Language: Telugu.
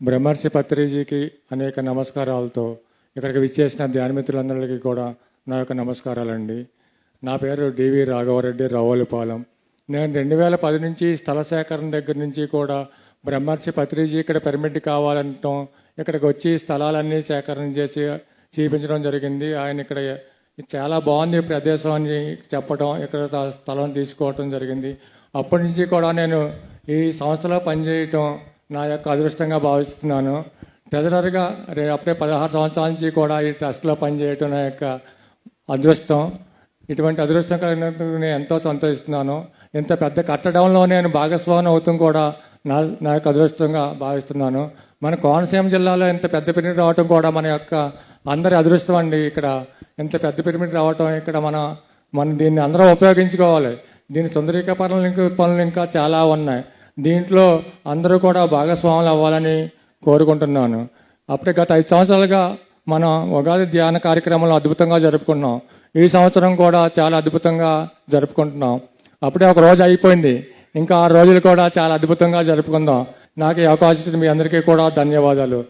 బ్రహ్మర్షి పత్రిజీకి అనేక నమస్కారాలతో ఇక్కడికి విచ్చేసిన ధ్యానమిత్రులందరికీ కూడా నా యొక్క నమస్కారాలండి. నా పేరు డివి రాఘవరెడ్డి, రావులపాలెం. నేను 2010 నుంచి స్థల సేకరణ దగ్గర నుంచి కూడా బ్రహ్మర్షి పత్రిజీ ఇక్కడ పర్మిట్ కావాలంటాం, ఇక్కడికి వచ్చి స్థలాలన్నీ సేకరణ చేసి చూపించడం జరిగింది. ఆయన ఇక్కడ చాలా బాగుంది ప్రదేశం అని చెప్పడం, ఇక్కడ స్థలం తీసుకోవటం జరిగింది. అప్పటి నుంచి కూడా నేను ఈ సంస్థలో పనిచేయటం నా యొక్క అదృష్టంగా భావిస్తున్నాను. ట్రెజరర్గా అప్పుడే 16 సంవత్సరాల నుంచి కూడా ఈ ట్రస్ట్లో పనిచేయటం నా యొక్క అదృష్టం. ఇటువంటి అదృష్టం కలిగినందుకు నేను ఎంతో సంతోషిస్తున్నాను. ఇంత పెద్ద కట్టడంలో నేను భాగస్వామి అవుతాం కూడా నా యొక్క అదృష్టంగా భావిస్తున్నాను. మన కోనసీమ జిల్లాలో ఇంత పెద్ద పిరమిడ్ రావటం కూడా మన యొక్క అందరి అదృష్టం అండి. ఇక్కడ ఇంత పెద్ద పిరమిడ్ రావటం ఇక్కడ మన దీన్ని అందరూ ఉపయోగించుకోవాలి. దీని సుందరీకరణ పనులు ఇంకా చాలా ఉన్నాయి. దీంట్లో అందరూ కూడా భాగస్వాములు అవ్వాలని కోరుకుంటున్నాను. అప్పుడే గత 5 సంవత్సరాలుగా మనం ఉగాది ధ్యాన కార్యక్రమాలు అద్భుతంగా జరుపుకున్నాం. ఈ సంవత్సరం కూడా చాలా అద్భుతంగా జరుపుకుంటున్నాం. అప్పుడే ఒక రోజు అయిపోయింది, ఇంకా 6 రోజులు కూడా చాలా అద్భుతంగా జరుపుకుందాం. నాకు ఈ అవకాశం ఇచ్చిన మీ అందరికీ కూడా ధన్యవాదాలు.